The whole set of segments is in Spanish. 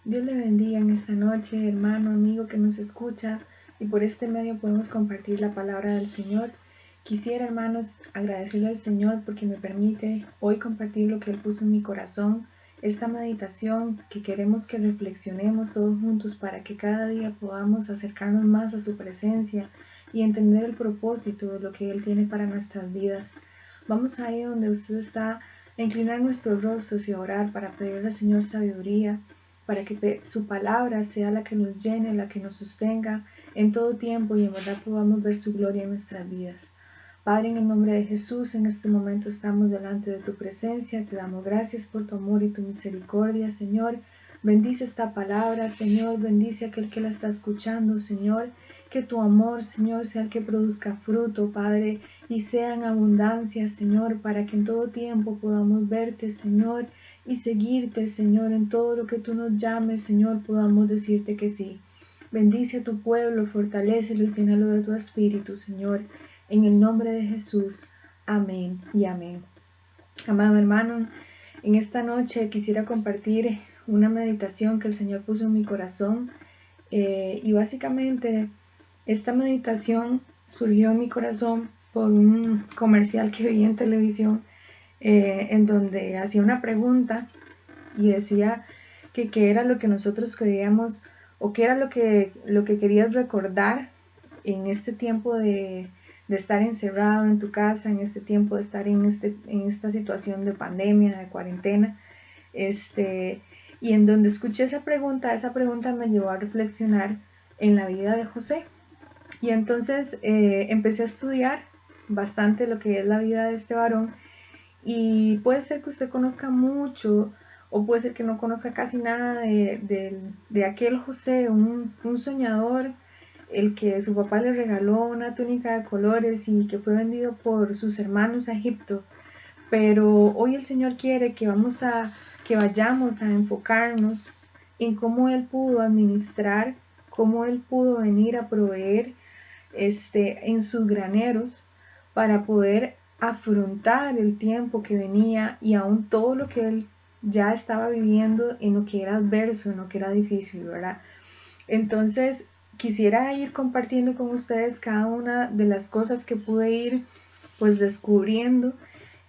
Dios le bendiga en esta noche, hermano, amigo que nos escucha, y por este medio podemos compartir la palabra del Señor. Quisiera, hermanos, agradecerle al Señor porque me permite hoy compartir lo que Él puso en mi corazón, esta meditación que queremos que reflexionemos todos juntos para que cada día podamos acercarnos más a su presencia y entender el propósito de lo que Él tiene para nuestras vidas. Vamos ahí donde usted está, a inclinar nuestros rostros y a orar para pedirle al Señor sabiduría, para que su palabra sea la que nos llene, la que nos sostenga en todo tiempo y en verdad podamos ver su gloria en nuestras vidas. Padre, en el nombre de Jesús, en este momento estamos delante de tu presencia, te damos gracias por tu amor y tu misericordia, Señor. Bendice esta palabra, Señor, bendice a aquel que la está escuchando, Señor. Que tu amor, Señor, sea el que produzca fruto, Padre, y sea en abundancia, Señor, para que en todo tiempo podamos verte, Señor, y seguirte, Señor, en todo lo que tú nos llames, Señor, podamos decirte que sí. Bendice a tu pueblo, fortalécelo y llénalo de tu espíritu, Señor, en el nombre de Jesús. Amén y amén. Amado hermano, en esta noche quisiera compartir una meditación que el Señor puso en mi corazón y básicamente esta meditación surgió en mi corazón por un comercial que vi en televisión en donde hacía una pregunta y decía que qué era lo que nosotros queríamos o qué era lo que querías recordar en este tiempo de estar encerrado en tu casa, en este tiempo de estar en esta situación de pandemia, de cuarentena. Y en donde escuché esa pregunta me llevó a reflexionar en la vida de José. Y entonces empecé a estudiar bastante lo que es la vida de este varón. Y puede ser que usted conozca mucho o puede ser que no conozca casi nada de aquel José, un soñador, el que su papá le regaló una túnica de colores y que fue vendido por sus hermanos a Egipto. Pero hoy el Señor quiere que vayamos a enfocarnos en cómo Él pudo administrar, cómo Él pudo venir a proveer en sus graneros para poder afrontar el tiempo que venía y aún todo lo que él ya estaba viviendo en lo que era adverso, en lo que era difícil, ¿verdad? Entonces quisiera ir compartiendo con ustedes cada una de las cosas que pude ir pues descubriendo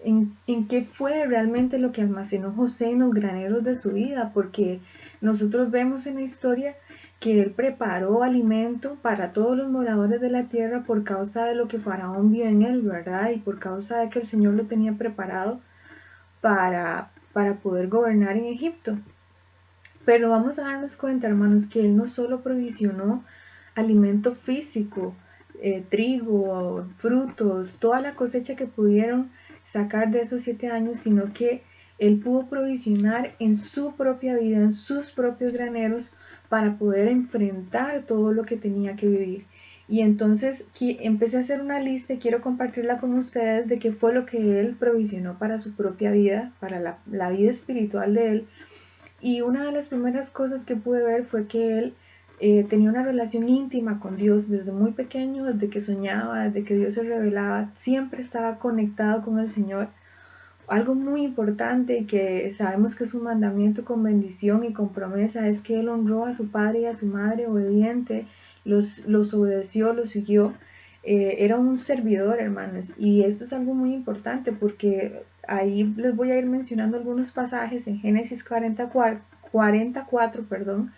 en qué fue realmente lo que almacenó José en los graneros de su vida, porque nosotros vemos en la historia que él preparó alimento para todos los moradores de la tierra por causa de lo que Faraón vio en él, ¿verdad? Y por causa de que el Señor lo tenía preparado para poder gobernar en Egipto. Pero vamos a darnos cuenta, hermanos, que él no solo provisionó alimento físico, trigo, frutos, toda la cosecha que pudieron sacar de esos 7 años, sino que él pudo provisionar en su propia vida, en sus propios graneros, para poder enfrentar todo lo que tenía que vivir. Y entonces empecé a hacer una lista y quiero compartirla con ustedes de qué fue lo que él provisionó para su propia vida, para la vida espiritual de él. Y una de las primeras cosas que pude ver fue que él tenía una relación íntima con Dios desde muy pequeño, desde que soñaba, desde que Dios se revelaba, siempre estaba conectado con el Señor. Algo muy importante y que sabemos que es un mandamiento con bendición y con promesa es que él honró a su padre y a su madre obediente, los obedeció, los siguió. Era un servidor, hermanos, y esto es algo muy importante porque ahí les voy a ir mencionando algunos pasajes en Génesis 44, perdón,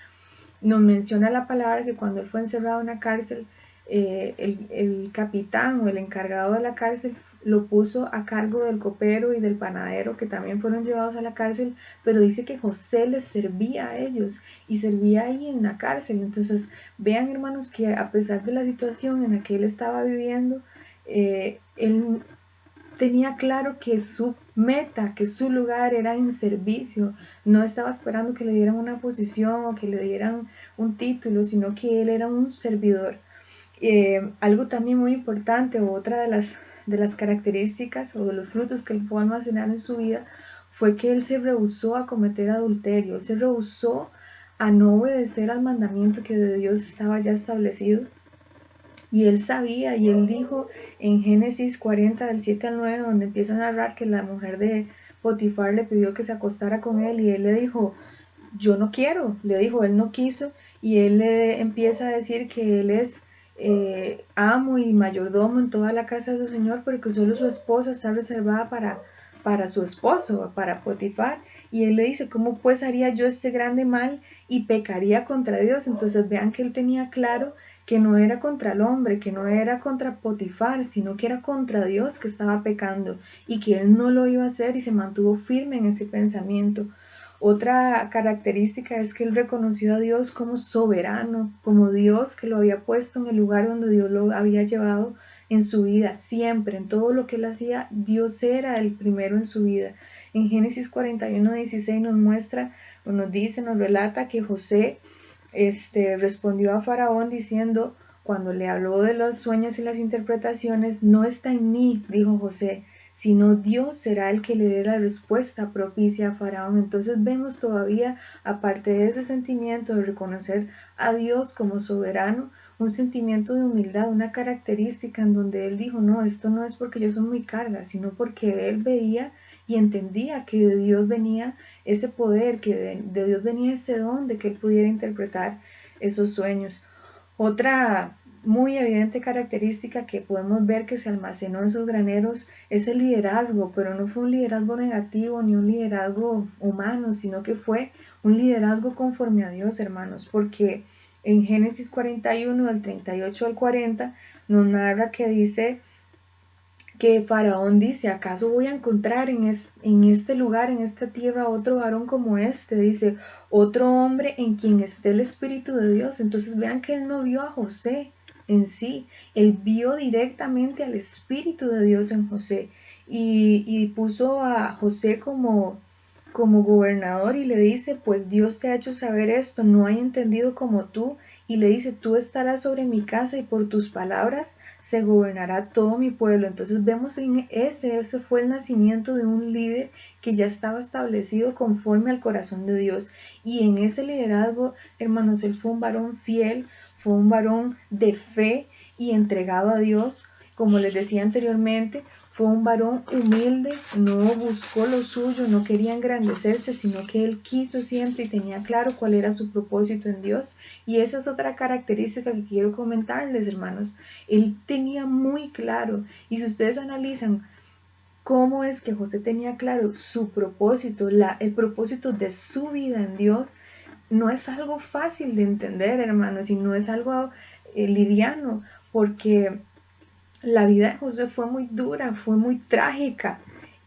nos menciona la palabra que cuando él fue encerrado en la cárcel, el capitán o el encargado de la cárcel lo puso a cargo del copero y del panadero que también fueron llevados a la cárcel, pero dice que José les servía a ellos y servía ahí en la cárcel. Entonces vean, hermanos, que a pesar de la situación en la que él estaba viviendo, él tenía claro que su meta, que su lugar era en servicio. No estaba esperando que le dieran una posición o que le dieran un título, sino que él era un servidor. Algo también muy importante, o otra de las características o de los frutos que él pudo almacenar en su vida, fue que él se rehusó a cometer adulterio, él se rehusó a no obedecer al mandamiento que de Dios estaba ya establecido. Y él sabía, y él dijo en Génesis 40, del 7 al 9, donde empieza a narrar que la mujer de Potifar le pidió que se acostara con él, y él le dijo, yo no quiero, le dijo, él no quiso, y él le empieza a decir que él es amo y mayordomo en toda la casa de su señor, pero que solo su esposa está reservada para su esposo, para Potifar, y él le dice, ¿cómo pues haría yo este grande mal y pecaría contra Dios? Entonces vean que él tenía claro que no era contra el hombre, que no era contra Potifar, sino que era contra Dios que estaba pecando y que él no lo iba a hacer y se mantuvo firme en ese pensamiento. Otra característica es que él reconoció a Dios como soberano, como Dios que lo había puesto en el lugar donde Dios lo había llevado en su vida, siempre, en todo lo que él hacía, Dios era el primero en su vida. En Génesis 41:16 nos muestra, o nos dice, nos relata que José respondió a Faraón diciendo, cuando le habló de los sueños y las interpretaciones, no está en mí, dijo José, sino Dios será el que le dé la respuesta propicia a Faraón. Entonces vemos todavía, aparte de ese sentimiento de reconocer a Dios como soberano, un sentimiento de humildad, una característica en donde él dijo, no, esto no es porque yo soy muy carga, sino porque él veía y entendía que de Dios venía ese poder, que de Dios venía ese don de que él pudiera interpretar esos sueños. Otra muy evidente característica que podemos ver que se almacenó en sus graneros es el liderazgo, pero no fue un liderazgo negativo ni un liderazgo humano, sino que fue un liderazgo conforme a Dios, hermanos, porque en Génesis 41, del 38 al 40, nos narra que dice que Faraón dice, ¿acaso voy a encontrar en este lugar, en esta tierra, otro varón como este? Dice, otro hombre en quien esté el Espíritu de Dios. Entonces vean que él no vio a José en sí, él vio directamente al Espíritu de Dios en José y puso a José como gobernador y le dice, pues Dios te ha hecho saber esto, no hay entendido como tú, y le dice, tú estarás sobre mi casa y por tus palabras se gobernará todo mi pueblo. Entonces vemos en ese fue el nacimiento de un líder que ya estaba establecido conforme al corazón de Dios. Y en ese liderazgo, hermanos, él fue un varón fiel, fue un varón de fe y entregado a Dios. Como les decía anteriormente, fue un varón humilde, no buscó lo suyo, no quería engrandecerse, sino que él quiso siempre y tenía claro cuál era su propósito en Dios. Y esa es otra característica que quiero comentarles, hermanos. Él tenía muy claro, y si ustedes analizan cómo es que José tenía claro su propósito, el propósito de su vida en Dios, no es algo fácil de entender, hermanos, y no es algo liviano, porque la vida de José fue muy dura, fue muy trágica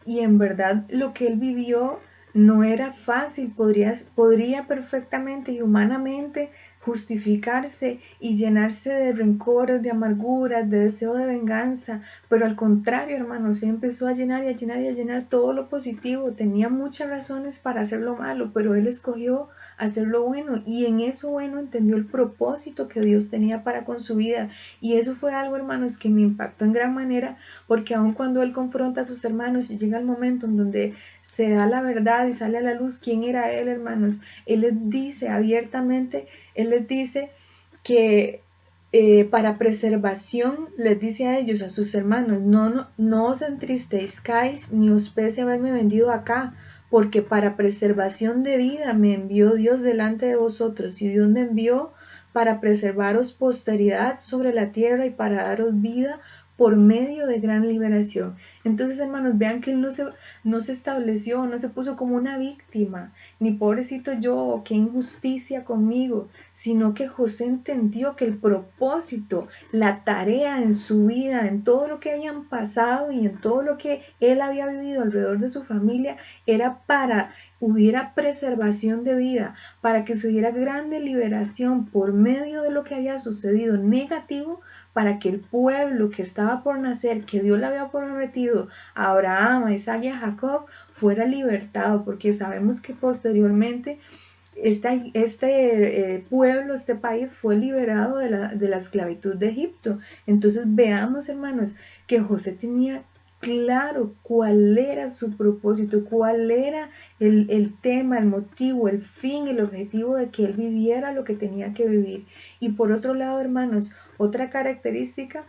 y en verdad lo que él vivió no era fácil, podría perfectamente y humanamente justificarse y llenarse de rencores, de amarguras, de deseo de venganza, pero al contrario, hermanos, se empezó a llenar y a llenar y a llenar todo lo positivo, tenía muchas razones para hacer lo malo, pero él escogió hacer lo bueno y en eso bueno entendió el propósito que Dios tenía para con su vida y eso fue algo, hermanos, que me impactó en gran manera, porque aun cuando él confronta a sus hermanos y llega el momento en donde se da la verdad y sale a la luz quién era él, hermanos, él les dice abiertamente, él les dice que para preservación les dice a ellos, a sus hermanos, no os entristezcáis ni os pese haberme vendido acá, porque para preservación de vida me envió Dios delante de vosotros y Dios me envió para preservaros posteridad sobre la tierra y para daros vida por medio de gran liberación. Entonces, hermanos, vean que él no se estableció, no se puso como una víctima, ni pobrecito yo, qué injusticia conmigo, sino que José entendió que el propósito, la tarea en su vida, en todo lo que habían pasado y en todo lo que él había vivido alrededor de su familia, era para hubiera preservación de vida, para que se diera grande liberación por medio de lo que había sucedido negativo, para que el pueblo que estaba por nacer, que Dios le había prometido a Abraham, a Isaac y a Jacob, fuera libertado, porque sabemos que posteriormente pueblo, este país fue liberado de la esclavitud de Egipto. Entonces veamos, hermanos, que José tenía claro cuál era su propósito, cuál era el tema, el motivo, el fin, el objetivo de que él viviera lo que tenía que vivir. Y por otro lado, hermanos, otra característica,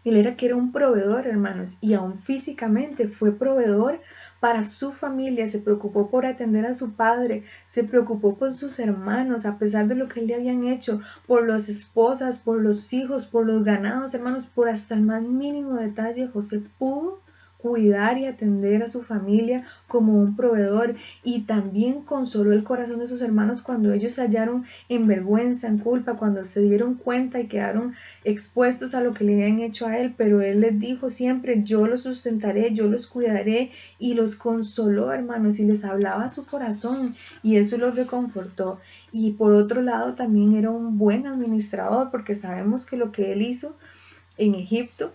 él era que era un proveedor, hermanos, y aún físicamente fue proveedor para su familia, se preocupó por atender a su padre, se preocupó por sus hermanos, a pesar de lo que le habían hecho, por las esposas, por los hijos, por los ganados, hermanos, por hasta el más mínimo detalle. José pudo cuidar y atender a su familia como un proveedor, y también consoló el corazón de sus hermanos cuando ellos se hallaron en vergüenza, en culpa, cuando se dieron cuenta y quedaron expuestos a lo que le habían hecho a él. Pero él les dijo siempre: yo los sustentaré, yo los cuidaré, y los consoló, hermanos, y les hablaba a su corazón, y eso los reconfortó. Y por otro lado también era un buen administrador, porque sabemos que lo que él hizo en Egipto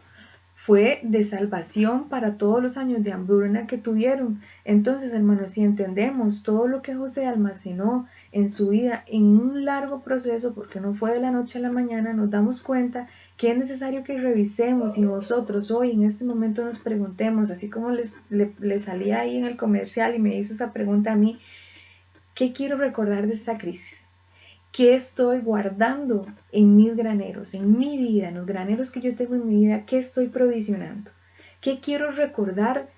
fue de salvación para todos los años de hambruna que tuvieron. Entonces, hermanos, si entendemos todo lo que José almacenó en su vida en un largo proceso, porque no fue de la noche a la mañana, nos damos cuenta que es necesario que revisemos, y nosotros hoy en este momento nos preguntemos, así como les salía ahí en el comercial y me hizo esa pregunta a mí: ¿qué quiero recordar de esta crisis? ¿Qué estoy guardando en mis graneros, en mi vida, en los graneros que yo tengo en mi vida? ¿Qué estoy provisionando? ¿Qué quiero recordar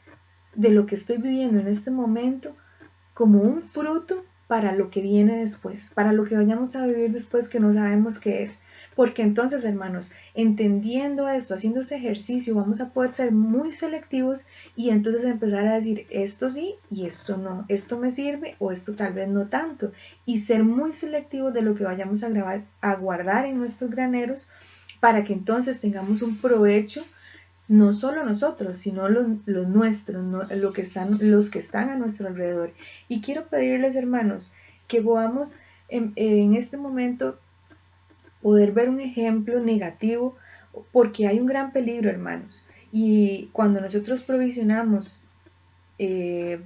de lo que estoy viviendo en este momento como un fruto para lo que viene después, para lo que vayamos a vivir después, que no sabemos qué es? Porque entonces, hermanos, entendiendo esto, haciendo ese ejercicio, vamos a poder ser muy selectivos, y entonces empezar a decir: esto sí y esto no, esto me sirve o esto tal vez no tanto, y ser muy selectivos de lo que vayamos a guardar en nuestros graneros, para que entonces tengamos un provecho, no solo nosotros, sino los nuestros, ¿no? Los que están a nuestro alrededor. Y quiero pedirles, hermanos, que podamos en este momento poder ver un ejemplo negativo, porque hay un gran peligro, hermanos. Y cuando nosotros provisionamos eh,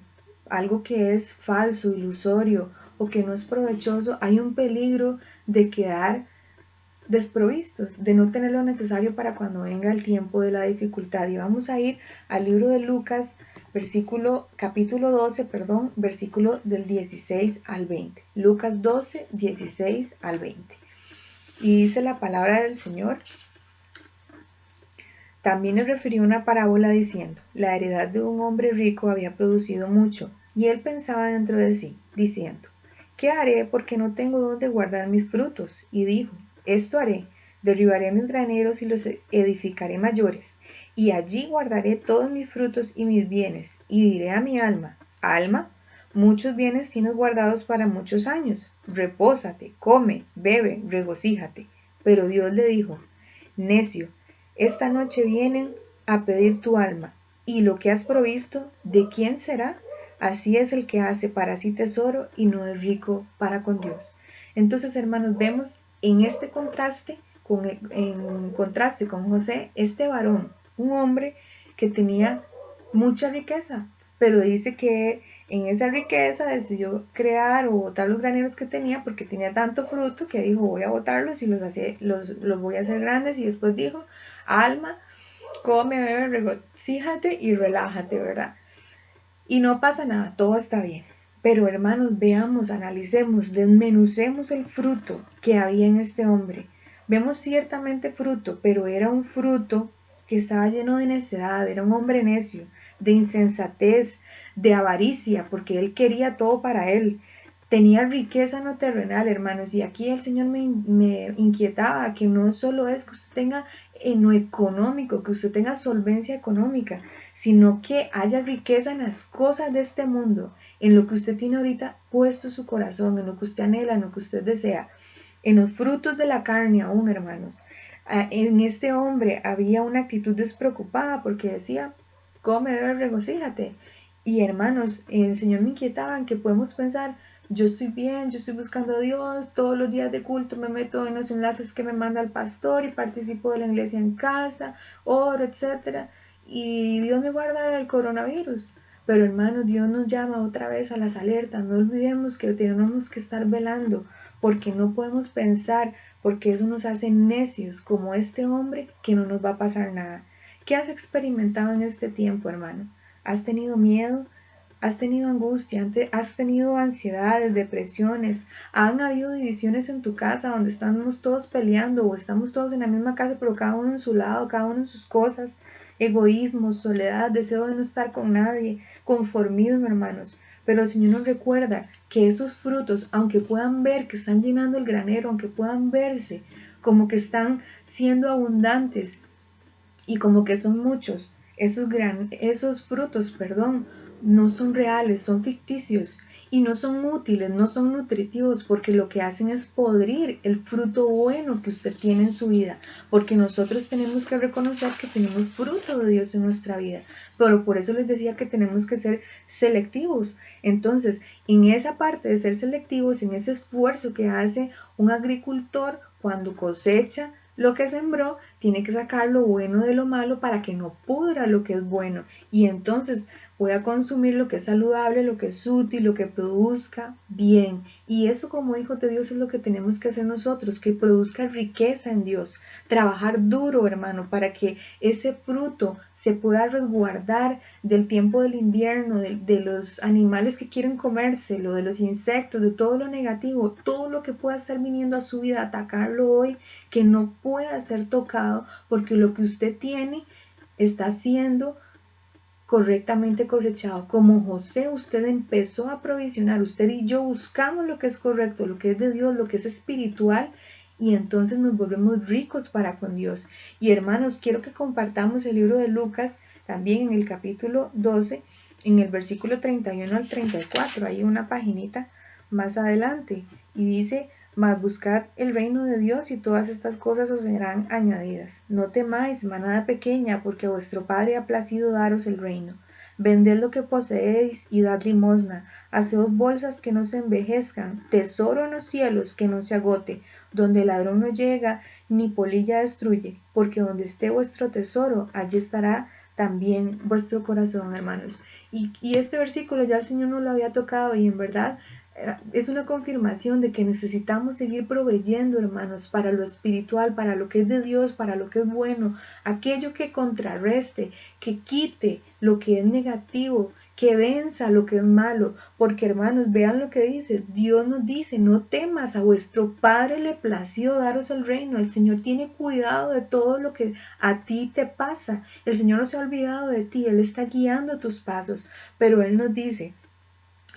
algo que es falso, ilusorio, o que no es provechoso, hay un peligro de quedar desprovistos, de no tener lo necesario para cuando venga el tiempo de la dificultad. Y vamos a ir al libro de Lucas, capítulo 12, versículo del 16 al 20. Lucas 12, 16 al 20. Y dice la palabra del Señor: también le refirió una parábola diciendo: la heredad de un hombre rico había producido mucho, y él pensaba dentro de sí, diciendo: ¿qué haré, porque no tengo dónde guardar mis frutos? Y dijo: esto haré: derribaré mis graneros y los edificaré mayores, y allí guardaré todos mis frutos y mis bienes. Y diré a mi alma: alma, muchos bienes tienes guardados para muchos años, repósate, come, bebe, regocíjate. Pero Dios le dijo: necio, esta noche vienen a pedir tu alma, y lo que has provisto, ¿de quién será? Así es el que hace para sí tesoro y no es rico para con Dios. Entonces, hermanos, vemos en este contraste, en contraste con José, este varón, un hombre que tenía mucha riqueza, pero dice que en esa riqueza decidió crear o botar los graneros que tenía, porque tenía tanto fruto que dijo: voy a botarlos y los voy a hacer grandes. Y después dijo: alma, come, bebe, regocíjate y relájate, ¿verdad? Y no pasa nada, todo está bien. Pero, hermanos, veamos, analicemos, desmenucemos el fruto que había en este hombre. Vemos ciertamente fruto, pero era un fruto que estaba lleno de necedad. Era un hombre necio, de insensatez, de avaricia, porque él quería todo para él. Tenía riqueza no terrenal, hermanos, y aquí el Señor me inquietaba que no solo es que usted tenga en lo económico, que usted tenga solvencia económica, sino que haya riqueza en las cosas de este mundo, en lo que usted tiene ahorita puesto su corazón, en lo que usted anhela, en lo que usted desea, en los frutos de la carne aún, hermanos. En este hombre había una actitud despreocupada, porque decía: come, bebe, regocíjate. Y, hermanos, el Señor me inquietaba en que podemos pensar: yo estoy bien, yo estoy buscando a Dios, todos los días de culto me meto en los enlaces que me manda el pastor y participo de la iglesia en casa, oro, etcétera, y Dios me guarda del coronavirus. Pero, hermanos, Dios nos llama otra vez a las alertas. No olvidemos que tenemos que estar velando, porque no podemos pensar, porque eso nos hace necios como este hombre, que no nos va a pasar nada. ¿Qué has experimentado en este tiempo, hermano? ¿Has tenido miedo? ¿Has tenido angustia? ¿Has tenido ansiedades, depresiones? ¿Han habido divisiones en tu casa donde estamos todos peleando, o estamos todos en la misma casa pero cada uno en su lado, cada uno en sus cosas? egoísmo, soledad, deseo de no estar con nadie, conformismo, hermanos. Pero el Señor nos recuerda que esos frutos, aunque puedan ver que están llenando el granero, aunque puedan verse como que están siendo abundantes y como que son muchos, esos frutos, no son reales, son ficticios y no son útiles, no son nutritivos, porque lo que hacen es podrir el fruto bueno que usted tiene en su vida, porque nosotros tenemos que reconocer que tenemos fruto de Dios en nuestra vida, pero por eso les decía que tenemos que ser selectivos. Entonces, en esa parte de ser selectivos, en ese esfuerzo que hace un agricultor cuando cosecha lo que sembró, tiene que sacar lo bueno de lo malo para que no pudra lo que es bueno, y entonces pueda consumir lo que es saludable, lo que es útil, lo que produzca bien. Y eso, como hijos de Dios, es lo que tenemos que hacer nosotros, que produzca riqueza en Dios. Trabajar duro, hermano, para que ese fruto se pueda resguardar del tiempo del invierno, de los animales que quieren comérselo, de los insectos, de todo lo negativo, todo lo que pueda estar viniendo a su vida, atacarlo hoy, que no pueda ser tocado, porque lo que usted tiene está siendo correctamente cosechado. Como José, usted empezó a provisionar, usted y yo buscamos lo que es correcto, lo que es de Dios, lo que es espiritual, y entonces nos volvemos ricos para con Dios. Y hermanos, quiero que compartamos el libro de Lucas, también en el capítulo 12, en el versículo 31 al 34, hay una paginita más adelante, y dice: mas buscad el reino de Dios, y todas estas cosas os serán añadidas. No temáis, manada pequeña, porque a vuestro Padre ha placido daros el reino. Vended lo que poseéis y dad limosna. Haceos bolsas que no se envejezcan, tesoro en los cielos que no se agote, donde el ladrón no llega, ni polilla destruye, porque donde esté vuestro tesoro, allí estará también vuestro corazón, hermanos. Y este versículo ya el Señor nos lo había tocado, y en verdad es una confirmación de que necesitamos seguir proveyendo, hermanos, para lo espiritual, para lo que es de Dios, para lo que es bueno, aquello que contrarreste, que quite lo que es negativo, que venza lo que es malo, porque, hermanos, vean lo que dice. Dios nos dice: no temas, a vuestro Padre le plació daros el reino. El Señor tiene cuidado de todo lo que a ti te pasa. El Señor no se ha olvidado de ti, Él está guiando tus pasos, pero Él nos dice: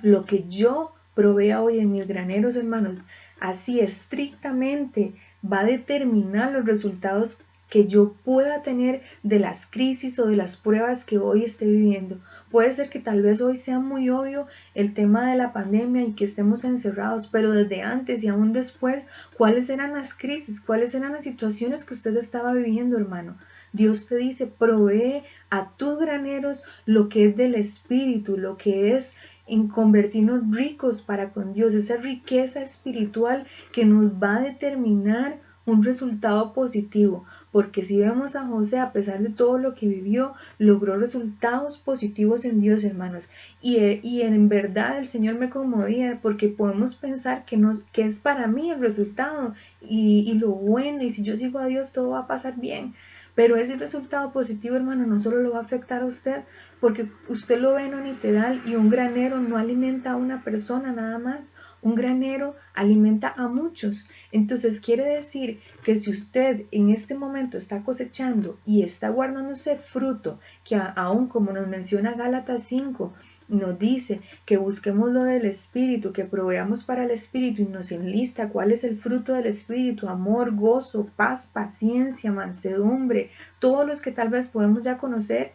lo que yo provea hoy en mis graneros, hermanos, así estrictamente va a determinar los resultados que yo pueda tener de las crisis o de las pruebas que hoy esté viviendo. Puede ser que tal vez hoy sea muy obvio el tema de la pandemia y que estemos encerrados, pero desde antes y aún después, ¿cuáles eran las crisis? ¿Cuáles eran las situaciones que usted estaba viviendo, hermano? Dios te dice: provee a tus graneros lo que es del Espíritu, lo que es en convertirnos ricos para con Dios, esa riqueza espiritual que nos va a determinar un resultado positivo. Porque si vemos a José, a pesar de todo lo que vivió, logró resultados positivos en Dios, hermanos. Y en verdad el Señor me conmovía, porque podemos pensar que es para mí el resultado y lo bueno, y si yo sigo a Dios todo va a pasar bien. Pero ese resultado positivo, hermano, no solo lo va a afectar a usted, porque usted lo ve en un literal, y un granero no alimenta a una persona nada más, un granero alimenta a muchos. Entonces quiere decir que si usted en este momento está cosechando y está guardándose fruto, que aún como nos menciona Gálatas 5, nos dice que busquemos lo del Espíritu, que proveamos para el Espíritu, y nos enlista cuál es el fruto del Espíritu: amor, gozo, paz, paciencia, mansedumbre, todos los que tal vez podemos ya conocer.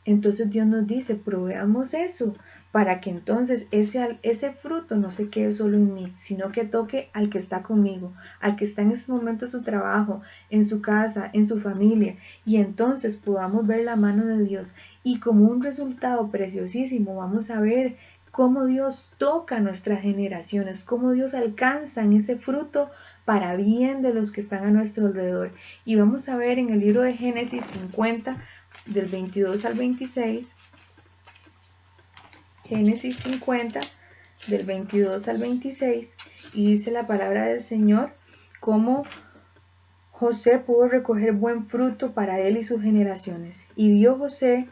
Entonces Dios nos dice: proveamos eso, para que entonces ese fruto no se quede solo en mí, sino que toque al que está conmigo, al que está en este momento en su trabajo, en su casa, en su familia, y entonces podamos ver la mano de Dios. Y como un resultado preciosísimo vamos a ver cómo Dios toca nuestras generaciones, cómo Dios alcanza en ese fruto para bien de los que están a nuestro alrededor. Y vamos a ver en el libro de Génesis 50, del 22 al 26, Génesis 50, del 22 al 26, y dice la palabra del Señor cómo José pudo recoger buen fruto para él y sus generaciones. Y vio José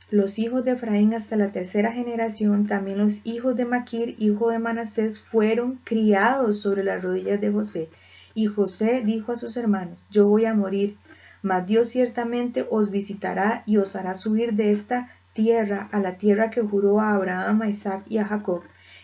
los hijos de Efraín hasta la tercera generación, también los hijos de Maquir, hijo de Manasés, fueron criados sobre las rodillas de José. Y José dijo a sus hermanos: yo voy a morir, mas Dios ciertamente os visitará y os hará subir de esta tierra a la tierra que juró a Abraham, a Isaac y a Jacob.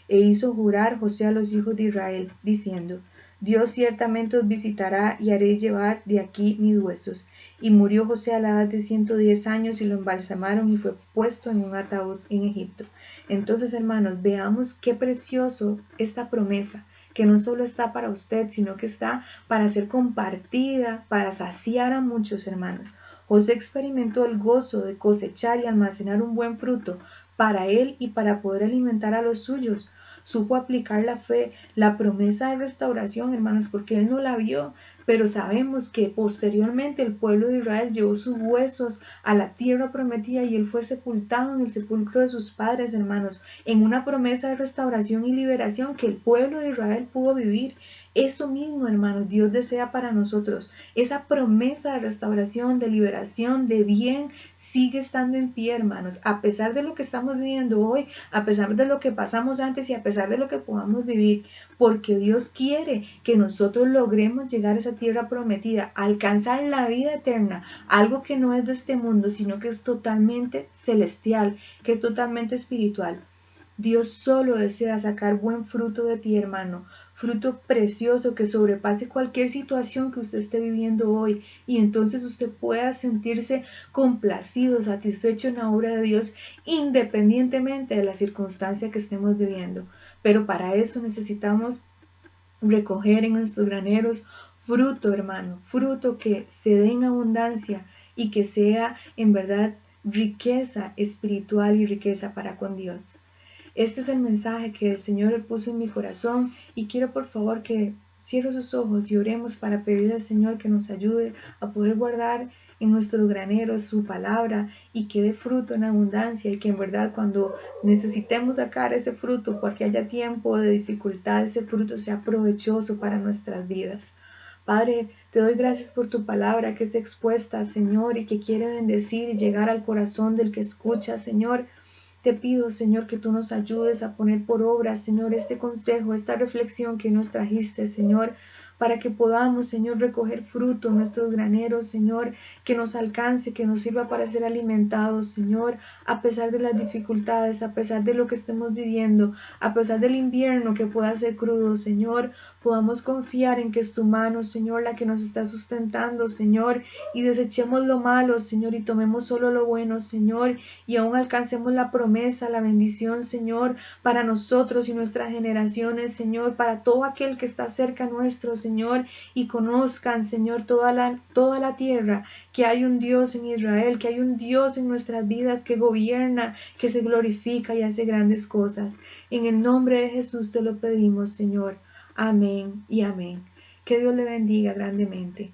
E hizo jurar José a los hijos de Israel, diciendo: Dios ciertamente os visitará y haré llevar de aquí mis huesos. Y murió José a la edad de 110 años y lo embalsamaron y fue puesto en un ataúd en Egipto. Entonces, hermanos, veamos qué precioso esta promesa, que no solo está para usted, sino que está para ser compartida, para saciar a muchos hermanos. José experimentó el gozo de cosechar y almacenar un buen fruto para él y para poder alimentar a los suyos. Supo aplicar la fe, la promesa de restauración, hermanos, porque él no la vio, pero sabemos que posteriormente el pueblo de Israel llevó sus huesos a la tierra prometida y él fue sepultado en el sepulcro de sus padres, hermanos, en una promesa de restauración y liberación que el pueblo de Israel pudo vivir. Eso mismo, hermanos, Dios desea para nosotros. Esa promesa de restauración, de liberación, de bien, sigue estando en pie, hermanos, a pesar de lo que estamos viviendo hoy, a pesar de lo que pasamos antes y a pesar de lo que podamos vivir, porque Dios quiere que nosotros logremos llegar a esa tierra prometida, alcanzar la vida eterna, algo que no es de este mundo, sino que es totalmente celestial, que es totalmente espiritual. Dios solo desea sacar buen fruto de ti, hermano, fruto precioso que sobrepase cualquier situación que usted esté viviendo hoy, y entonces usted pueda sentirse complacido, satisfecho en la obra de Dios, independientemente de la circunstancia que estemos viviendo. Pero para eso necesitamos recoger en nuestros graneros fruto, hermano, fruto que se dé en abundancia y que sea en verdad riqueza espiritual y riqueza para con Dios. Este es el mensaje que el Señor puso en mi corazón y quiero por favor que cierre sus ojos y oremos para pedirle al Señor que nos ayude a poder guardar en nuestros graneros su palabra y que dé fruto en abundancia y que en verdad cuando necesitemos sacar ese fruto porque haya tiempo de dificultad, ese fruto sea provechoso para nuestras vidas. Padre, te doy gracias por tu palabra que es expuesta, Señor, y que quiere bendecir y llegar al corazón del que escucha, Señor. Te pido, Señor, que tú nos ayudes a poner por obra, Señor, este consejo, esta reflexión que nos trajiste, Señor, para que podamos, Señor, recoger fruto en nuestros graneros, Señor, que nos alcance, que nos sirva para ser alimentados, Señor, a pesar de las dificultades, a pesar de lo que estemos viviendo, a pesar del invierno que pueda ser crudo, Señor, podamos confiar en que es tu mano, Señor, la que nos está sustentando, Señor, y desechemos lo malo, Señor, y tomemos solo lo bueno, Señor, y aún alcancemos la promesa, la bendición, Señor, para nosotros y nuestras generaciones, Señor, para todo aquel que está cerca nuestro, Señor, y conozcan, Señor, toda la tierra, que hay un Dios en Israel, que hay un Dios en nuestras vidas que gobierna, que se glorifica y hace grandes cosas. En el nombre de Jesús te lo pedimos, Señor. Amén y amén. Que Dios le bendiga grandemente.